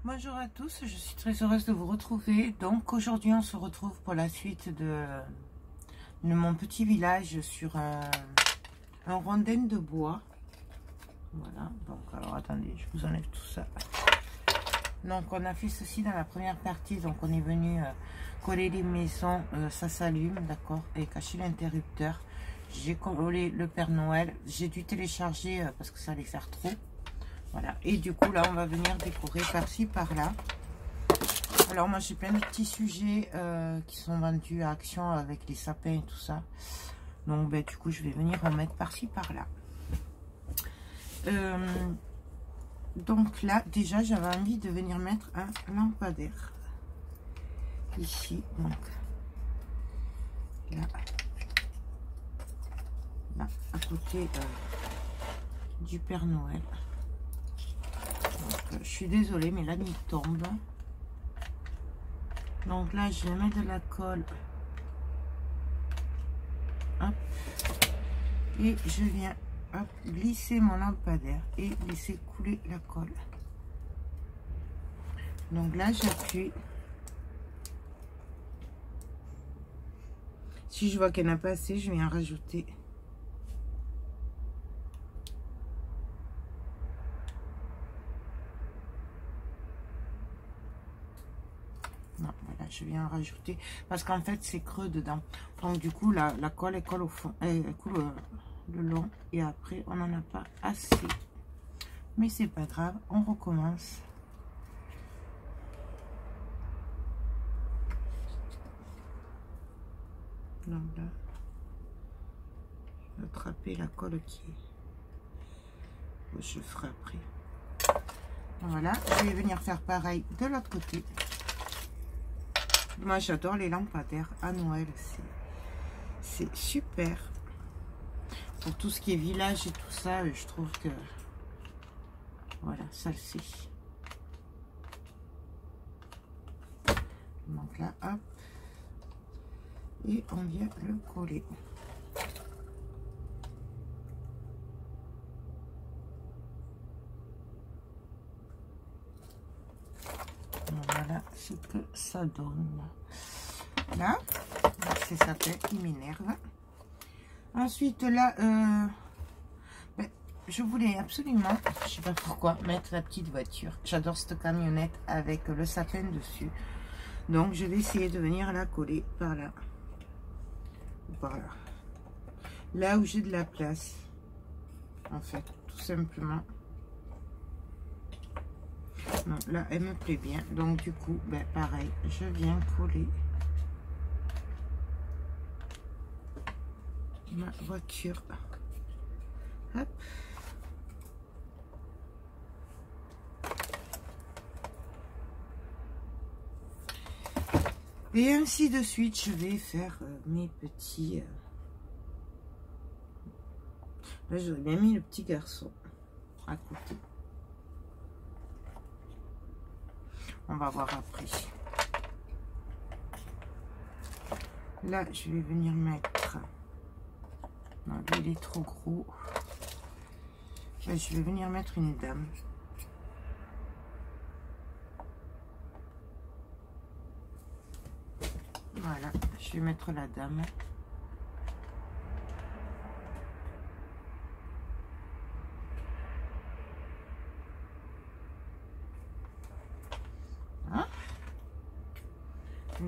Bonjour à tous, je suis très heureuse de vous retrouver. Donc aujourd'hui on se retrouve pour la suite de mon petit village sur un rondin de bois. Voilà, donc alors attendez, je vous enlève tout ça. Donc on a fait ceci dans la première partie, donc on est venu coller les maisons, ça s'allume, d'accord, et cacher l'interrupteur. J'ai collé le Père Noël, j'ai dû télécharger parce que ça allait faire trop. Voilà, et du coup là on va venir décorer par-ci par-là. Alors moi j'ai plein de petits sujets qui sont vendus à Action avec les sapins et tout ça. Donc ben, du coup je vais venir en mettre par-ci par-là. Donc là déjà j'avais envie de venir mettre un lampadaire. Ici, donc là à côté du Père Noël. Je suis désolée mais la nuit tombe, donc là je vais mettre de la colle, hop, et je viens hop, glisser mon lampadaire et laisser couler la colle. Donc là j'appuie, si je vois qu'elle n'a pas assez je viens rajouter. Non, voilà, je viens rajouter parce qu'en fait c'est creux dedans, donc du coup la colle elle colle au fond, elle coule le long et après on n'en a pas assez, mais c'est pas grave, on recommence. Donc là je vais attraper la colle qui est, je ferai après. Voilà, je vais venir faire pareil de l'autre côté. Moi j'adore les lampadaires à Noël, c'est super pour tout ce qui est village et tout ça. Je trouve que voilà, ça le fait. Donc là hop, et on vient le coller. Voilà ce que ça donne là. C'est ça qui m'énerve. Ensuite là ben, je voulais absolument, je sais pas pourquoi, mettre la petite voiture. J'adore cette camionnette avec le sapin dessus, donc je vais essayer de venir la coller par là, voilà, là où j'ai de la place en fait, tout simplement. Non, là elle me plaît bien, donc du coup ben, pareil, je viens coller ma voiture, hop, et ainsi de suite. Je vais faire mes petits là j'aurais bien mis le petit garçon à côté. On va voir après. Là, je vais venir mettre... Non, lui, il est trop gros. Là, je vais venir mettre une dame. Voilà, je vais mettre la dame.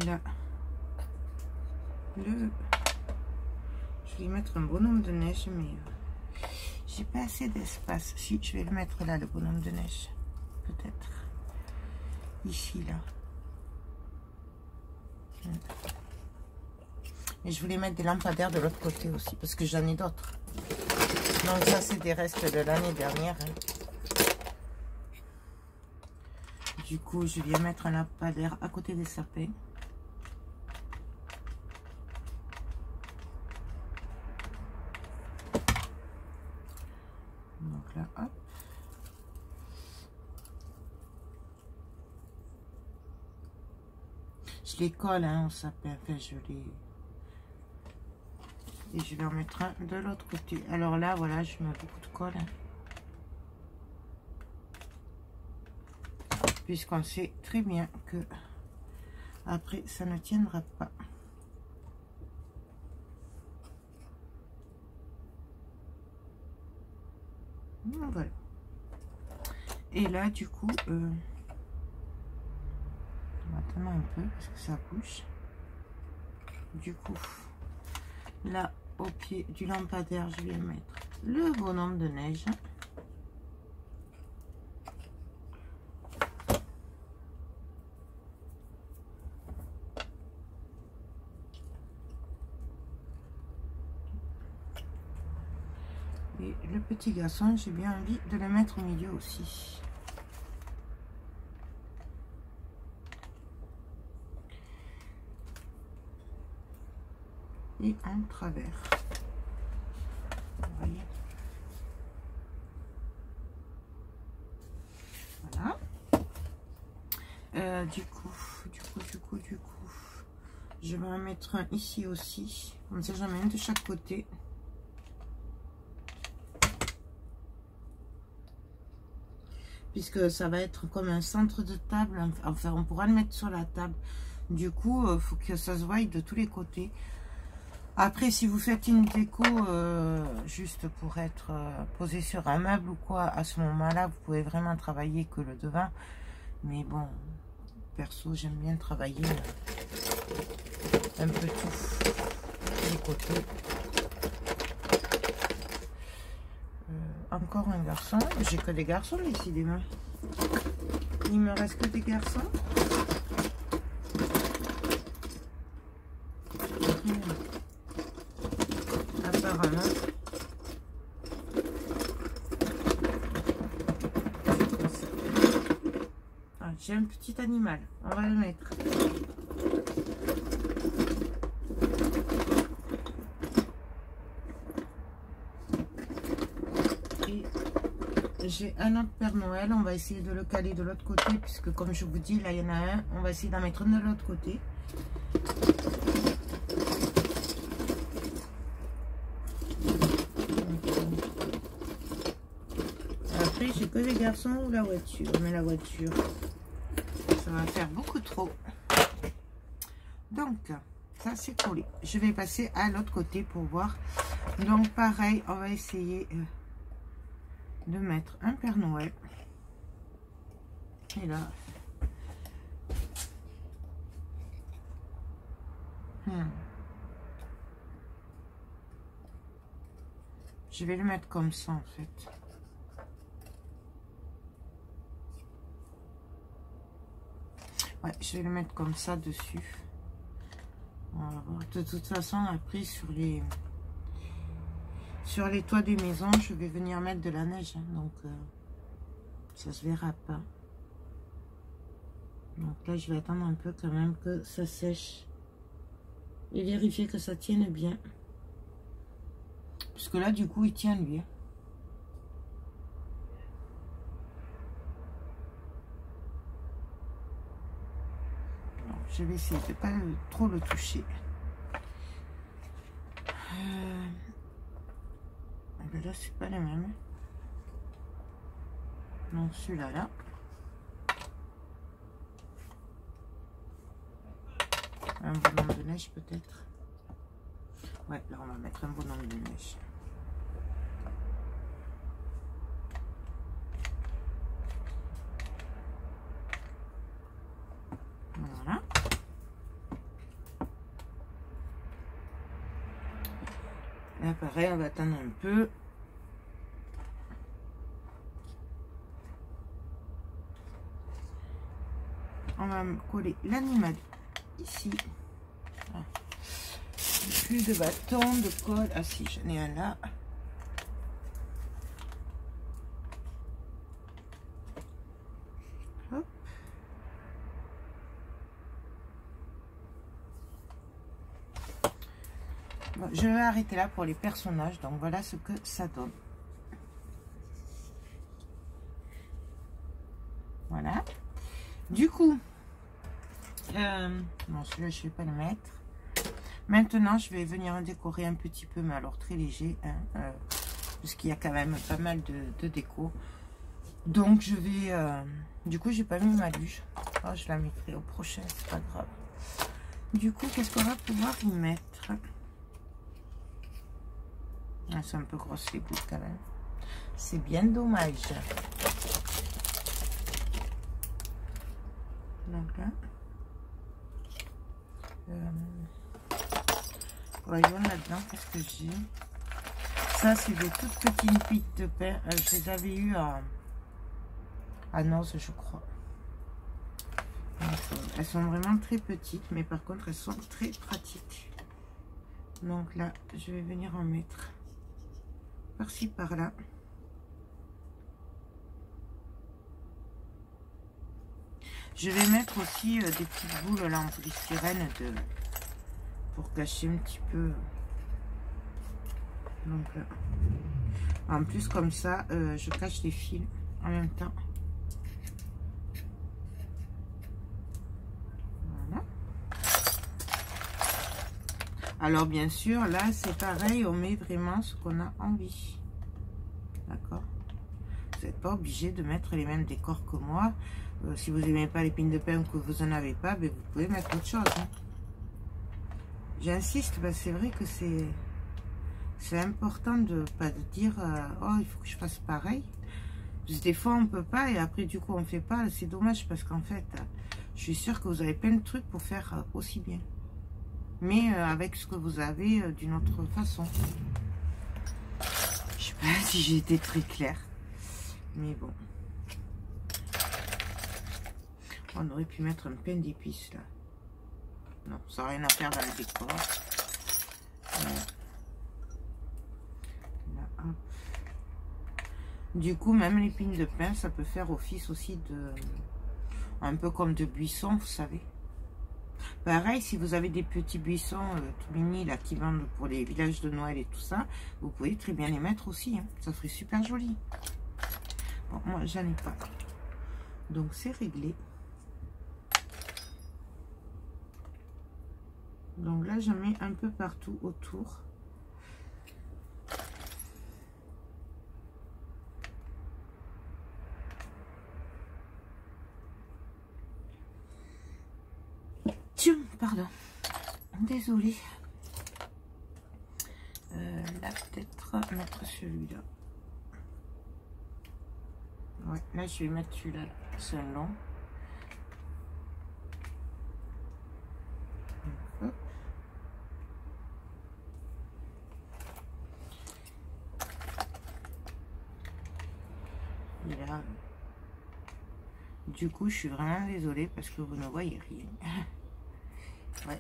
Là, je vais mettre un bonhomme de neige, mais j'ai pas assez d'espace. Si, je vais le mettre là, le bonhomme de neige, peut-être ici, là. Et je voulais mettre des lampadaires de l'autre côté aussi, parce que j'en ai d'autres. Donc ça, c'est des restes de l'année dernière. Hein. Du coup, je viens mettre un lampadaire à côté des sapins. Donc là, hop. Je les colle hein, au sapin. Enfin, je les... Et je vais en mettre un de l'autre côté. Alors là, voilà, je mets beaucoup de colle. Hein. Puisqu'on sait très bien que après, ça ne tiendra pas. Voilà. Et là, du coup, on va attendre un peu parce que ça bouge. Du coup, là, au pied du lampadaire, je vais mettre le bonhomme de neige. Et le petit garçon, j'ai bien envie de le mettre au milieu aussi. Et en travers. Vous voyez. Voilà. Du coup, je vais en mettre un ici aussi. Comme ça, j'en mets un de chaque côté. Puisque ça va être comme un centre de table. Enfin, on pourra le mettre sur la table. Du coup, il faut que ça se voie de tous les côtés. Après, si vous faites une déco juste pour être posé sur un meuble ou quoi, à ce moment-là, vous pouvez vraiment travailler que le devant. Mais bon, perso, j'aime bien travailler un peu tout les côtés. Encore un garçon. J'ai que des garçons, décidément. Il me reste que des garçons. Apparemment. Ah, j'ai un petit animal. On va le mettre. J'ai un autre Père Noël, on va essayer de le caler de l'autre côté, puisque comme je vous dis, là il y en a un, on va essayer d'en mettre un de l'autre côté. Après, j'ai que les garçons ou la voiture, mais la voiture, ça va faire beaucoup trop. Donc, ça c'est collé. Je vais passer à l'autre côté pour voir. Donc pareil, on va essayer... de mettre un Père Noël et là je vais le mettre comme ça en fait. Ouais, je vais le mettre comme ça dessus. On va voir. De toute façon après sur les toits des maisons, je vais venir mettre de la neige, hein, donc ça se verra pas. Donc là, je vais attendre un peu quand même que ça sèche et vérifier que ça tienne bien. Puisque là, du coup, il tient lui. Donc, je vais essayer de ne pas trop le toucher. Là, c'est pas les mêmes. Donc celui-là, là. Un bonhomme de neige peut-être. Ouais, là on va mettre un bonhomme de neige. Voilà. Là pareil, on va attendre un peu. On va coller l'animal ici. Ah. Plus de bâton, de colle. Ah si, j'en ai un là. Bon, je vais arrêter là pour les personnages. Donc voilà ce que ça donne. Voilà. Du coup, bon, celui-là, je ne vais pas le mettre. Maintenant, je vais venir décorer un petit peu, mais alors très léger, hein, parce qu'il y a quand même pas mal de déco. Donc, je vais... du coup, j'ai pas mis ma luge. Oh, je la mettrai au prochain, c'est pas grave. Du coup, qu'est-ce qu'on va pouvoir y mettre? Ah, c'est un peu grosse les bouts quand même. C'est bien dommage. Donc là... voyons là-dedans, qu'est-ce que j'ai? Ça, c'est des toutes petites piques de pain. Je les avais eues à Noz, je crois. Donc, elles sont vraiment très petites, mais par contre, elles sont très pratiques. Donc là, je vais venir en mettre par-ci, par-là. Je vais mettre aussi des petites boules là en polystyrène pour cacher un petit peu. Donc là. En plus comme ça, je cache les fils en même temps. Voilà. Alors bien sûr, là c'est pareil, on met vraiment ce qu'on a envie. D'accord? Vous n'êtes pas obligé de mettre les mêmes décors que moi. Si vous n'aimez pas les pines de pain ou que vous n'en avez pas, ben vous pouvez mettre autre chose. Hein. J'insiste, ben c'est vrai que c'est important de pas de dire oh il faut que je fasse pareil. Parce que des fois on peut pas et après du coup on fait pas. C'est dommage parce qu'en fait je suis sûre que vous avez plein de trucs pour faire aussi bien. Mais avec ce que vous avez d'une autre façon. Je sais pas si j'ai été très claire. Mais bon. On aurait pu mettre un pain d'épices là. Non, ça n'a rien à faire dans le décor. Là, hop. Du coup, même les pines de pain, ça peut faire office aussi de... un peu comme de buissons, vous savez. Pareil, si vous avez des petits buissons tout mini là qui vendent pour les villages de Noël et tout ça, vous pouvez très bien les mettre aussi. Hein. Ça ferait super joli. Bon, moi, j'en ai pas. Donc, c'est réglé. Donc là, j'en mets un peu partout autour. Tiens, pardon. Désolée. Là, peut-être mettre celui-là. Ouais, là, je vais mettre celui-là. C'est un long. Hop. Et là, du coup, je suis vraiment désolée parce que vous ne voyez rien. Ouais.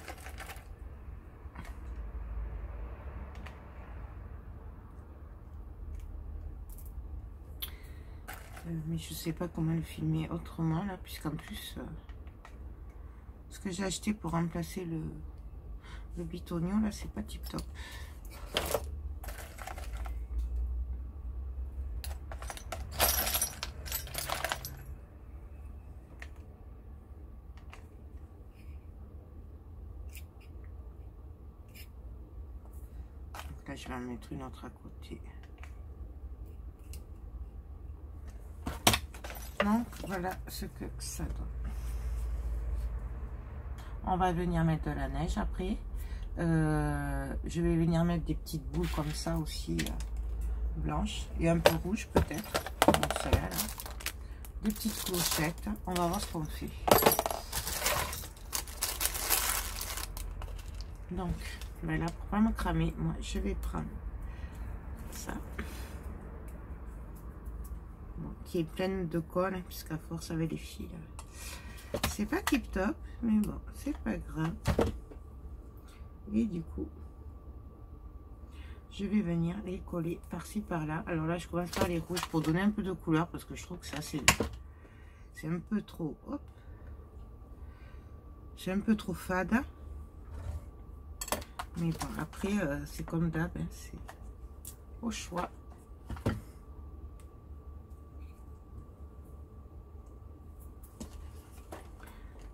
Mais je sais pas comment le filmer autrement là, puisqu'en plus, ce que j'ai acheté pour remplacer le bitonio là, c'est pas tip top. Là, je vais en mettre une autre à côté. Donc, voilà ce que ça donne. On va venir mettre de la neige après. Je vais venir mettre des petites boules comme ça aussi, blanches. Et un peu rouge peut-être. Donc, celle-là, là. Des petites clochettes. On va voir ce qu'on fait. Donc, ben là, pour pas me cramer, moi, je vais prendre ça. Bon, qui est pleine de colle, hein, puisqu'à force avec les fils, c'est pas tip top, mais bon, c'est pas grave. Et du coup, je vais venir les coller par-ci par-là. Alors là, je commence par les rouges pour donner un peu de couleur, parce que je trouve que ça, c'est un peu trop, hop, c'est un peu trop fade. Mais bon, après, c'est comme d'hab, hein, c'est au choix.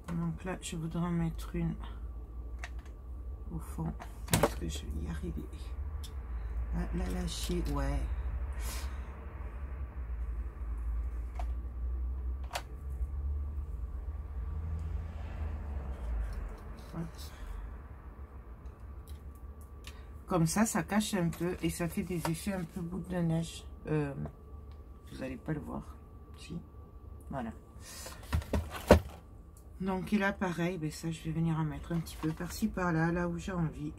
Donc là, je voudrais en mettre une au fond. Est-ce que je vais y arriver? Ah, la lâcher, ouais. Comme ça cache un peu et ça fait des effets un peu boule de neige. Vous n'allez pas le voir. Si. Voilà. Donc, et là, pareil, ben ça, je vais venir en mettre un petit peu par-ci, par-là, là où j'ai envie.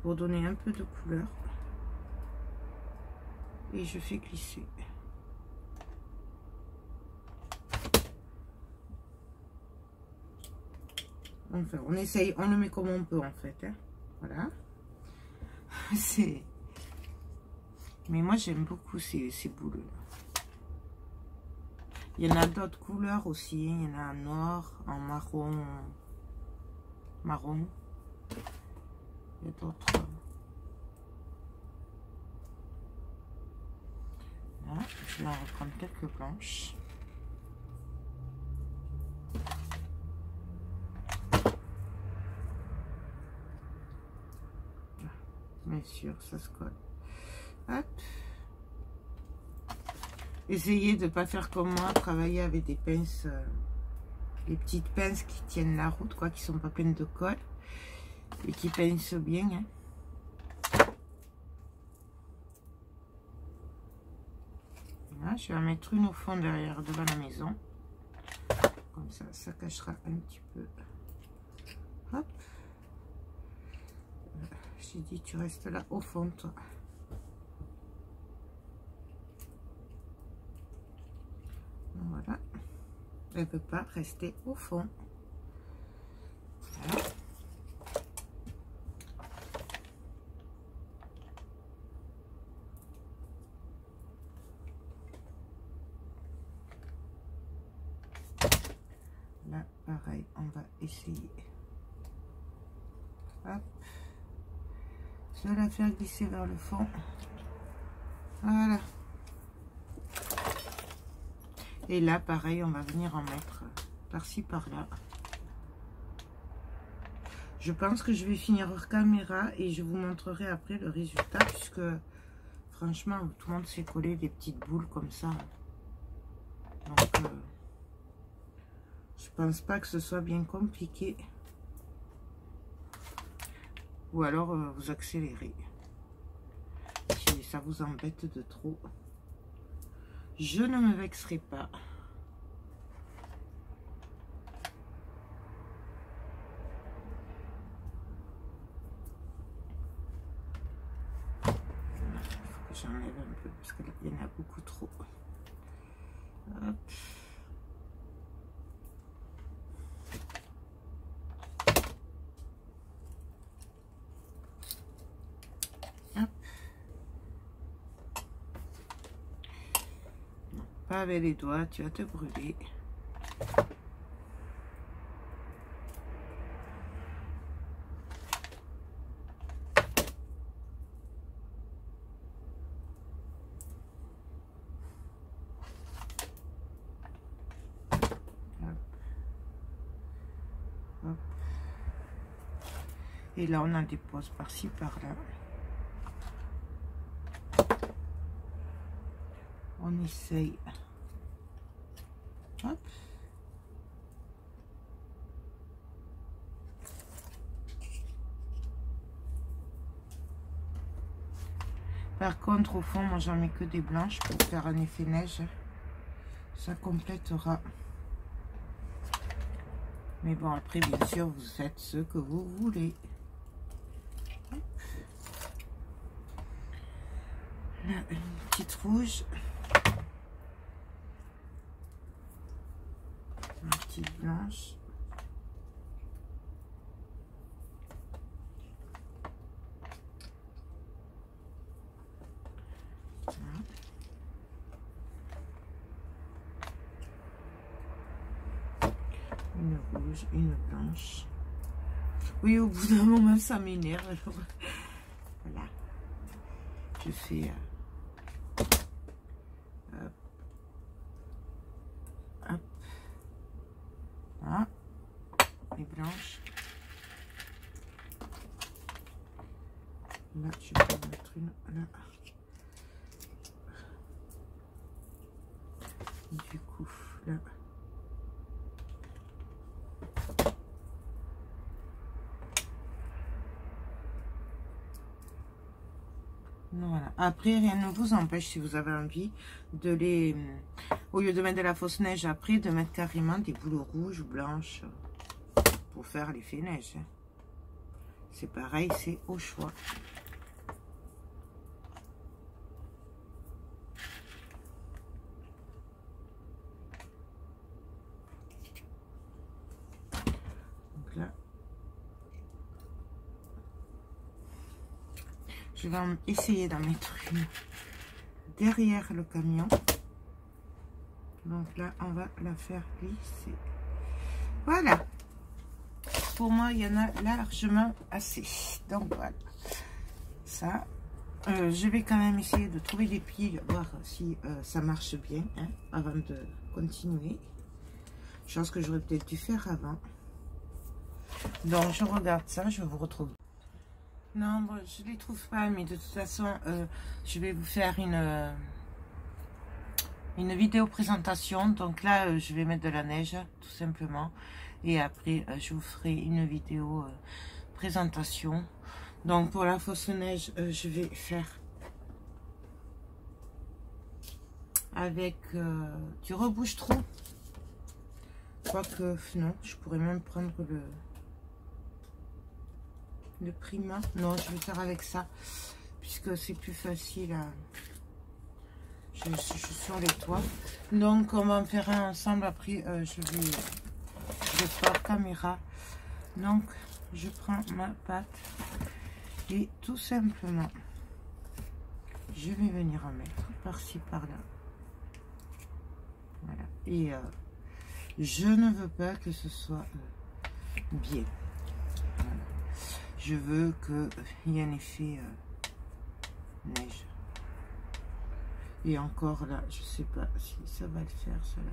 Pour donner un peu de couleur. Et je fais glisser. Enfin, on essaye, on le met comme on peut, en fait. Hein. Voilà. C'est... Mais moi, j'aime beaucoup ces boules-là. Il y en a d'autres couleurs aussi. Il y en a en noir, en marron. Marron. Il y a d'autres. Là, je vais en reprendre quelques blanches. Bien sûr, ça se colle. Hop. Essayez de ne pas faire comme moi, travailler avec des pinces, les petites pinces qui tiennent la route, quoi, qui sont pas pleines de colle et qui pincent bien. Hein. Là, je vais en mettre une au fond derrière, devant la maison. Comme ça, ça cachera un petit peu. Hop. J'ai dit, tu restes là au fond, toi. Voilà. Elle ne peut pas rester au fond. Voilà. Là, pareil, on va essayer. Hop. Je vais la faire glisser vers le fond. Voilà. Et là, pareil, on va venir en mettre par-ci, par-là. Je pense que je vais finir hors caméra et je vous montrerai après le résultat, puisque franchement, tout le monde s'est collé des petites boules comme ça. Donc, je pense pas que ce soit bien compliqué. Ou alors, vous accélérez. Si ça vous embête de trop. Je ne me vexerai pas. Il faut que j'enlève un peu parce qu'il y en a beaucoup trop. Hop. Hop. Non, pas avec les doigts, tu vas te brûler. Et là, on en dépose par-ci, par-là. On essaye. Hop. Par contre, au fond, moi, j'en mets que des blanches pour faire un effet neige. Ça complétera. Mais bon, après, bien sûr, vous faites ce que vous voulez. Là, une petite rouge. Une petite blanche. Voilà. Une rouge, une blanche. Oui, au bout d'un moment, ça m'énerve. Voilà. Je fais... hop. Hop. Voilà. Les blanches. Là, je peux en mettre une là. Du coup, là. Voilà. Après, rien ne vous empêche, si vous avez envie, de les... Au lieu de mettre de la fausse neige après, de mettre carrément des boules rouges ou blanches pour faire l'effet neige. C'est pareil, c'est au choix. Donc là, je vais essayer d'en mettre une derrière le camion. Donc là, on va la faire glisser. Voilà. Pour moi, il y en a largement assez. Donc voilà. Ça, je vais quand même essayer de trouver des piles, voir si ça marche bien, hein, avant de continuer. Chose que j'aurais peut-être dû faire avant. Donc, je regarde ça, je vous retrouve. Non, bon, je ne les trouve pas, mais de toute façon, je vais vous faire une vidéo présentation. Donc là, je vais mettre de la neige, tout simplement. Et après, je vous ferai une vidéo présentation. Donc pour la fausse neige, je vais faire avec du rebouche-trou. Quoique, non, je pourrais même prendre le Prima. Non, je vais faire avec ça, puisque c'est plus facile à... Je suis sur les toits. Donc, on va en faire un ensemble. Après, je pars caméra. Donc, je prends ma pâte et tout simplement, je vais venir en mettre par-ci, par-là. Voilà. Et je ne veux pas que ce soit bien. Voilà. Je veux qu'il y ait un effet neige. Et encore là, je sais pas si ça va le faire, cela.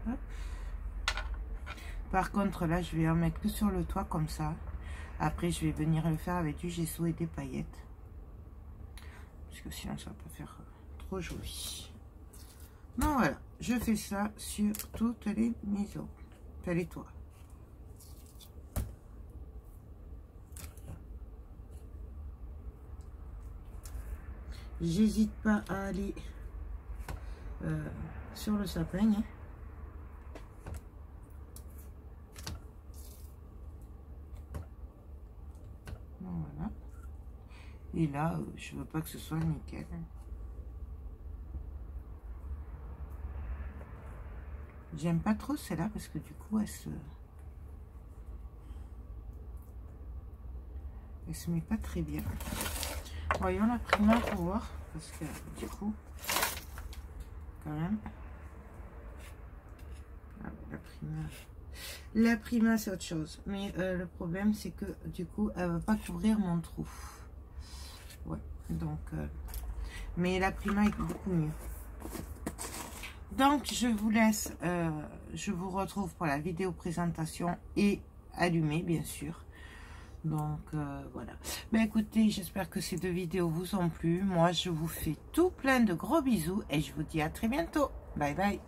Hop. Par contre, là, je vais en mettre que sur le toit, comme ça. Après, je vais venir le faire avec du gesso et des paillettes. Parce que sinon, ça va pas faire trop joli. Donc, voilà. Je fais ça sur toutes les maisons. Enfin, les toits. J'hésite pas à aller sur le sapin. Hein. Voilà. Et là, je veux pas que ce soit nickel. J'aime pas trop celle-là parce que du coup, elle se met pas très bien. Voyons la Prima pour voir, parce que du coup, quand même, la Prima c'est autre chose. Mais le problème c'est que du coup, elle va pas couvrir mon trou. Ouais, donc, mais la Prima est beaucoup mieux. Donc, je vous laisse, je vous retrouve pour la vidéo présentation et allumée, bien sûr. Donc, voilà. Ben, écoutez, j'espère que ces deux vidéos vous ont plu. Moi, je vous fais tout plein de gros bisous et je vous dis à très bientôt. Bye bye.